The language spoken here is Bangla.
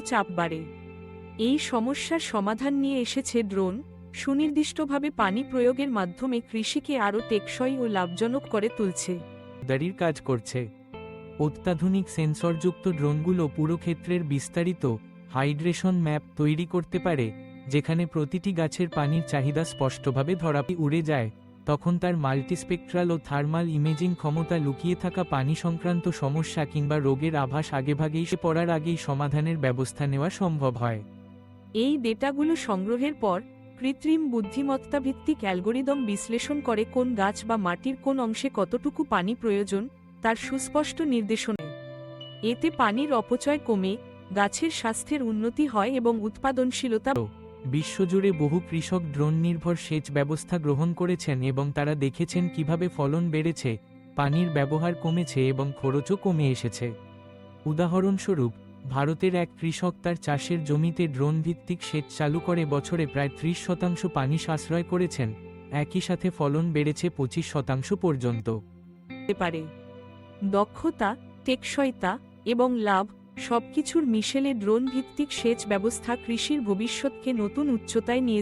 চাপ বাড়ে। এই সমস্যার সমাধান নিয়ে এসেছে ড্রোন। সুনির্দিষ্টভাবে পানি প্রয়োগের মাধ্যমে কৃষিকে আরও টেকসই ও লাভজনক করে তুলছে। দাঁড়ির কাজ করছে। অত্যাধুনিক সেন্সরযুক্ত ড্রোনগুলো পুরো ক্ষেত্রের বিস্তারিত হাইড্রেশন ম্যাপ তৈরি করতে পারে, যেখানে প্রতিটি গাছের পানির চাহিদা স্পষ্টভাবে ধরা উড়ে যায়। তখন তার মাল্টিস্পেকট্রাল ও থার্মাল ইমেজিং ক্ষমতা লুকিয়ে থাকা পানি সংক্রান্ত সমস্যা কিংবা রোগের আভাস আগেভাগেই পড়ার আগেই সমাধানের ব্যবস্থা নেওয়া সম্ভব হয়। এই ডেটাগুলো সংগ্রহের পর কৃত্রিম বুদ্ধিমত্তা ভিত্তিক অ্যালগোরিদম বিশ্লেষণ করে কোন গাছ বা মাটির কোন অংশে কতটুকু পানি প্রয়োজন তার সুস্পষ্ট নির্দেশনা। এতে পানির অপচয় কমে গাছের স্বাস্থ্যের উন্নতি হয় এবং উৎপাদনশীলতা। বিশ্বজুড়ে বহু কৃষক ড্রোন নির্ভর সেচ ব্যবস্থা গ্রহণ করেছেন এবং তারা দেখেছেন কিভাবে ফলন বেড়েছে, পানির ব্যবহার কমেছে এবং খরচও কমে এসেছে। উদাহরণস্বরূপ, ভারতের এক কৃষক তার চাষের জমিতে ড্রোন ভিত্তিক সেচ চালু করে বছরে প্রায় 30% পানি সাশ্রয় করেছেন, একই সাথে ফলন বেড়েছে 25% পর্যন্ত। পারে দক্ষতা, টেকসইতা এবং লাভ সবকিছুর মিশেলে ড্রোন ভিত্তিক সেচ ব্যবস্থা কৃষির ভবিষ্যৎকে নতুন উচ্চতায় নিয়ে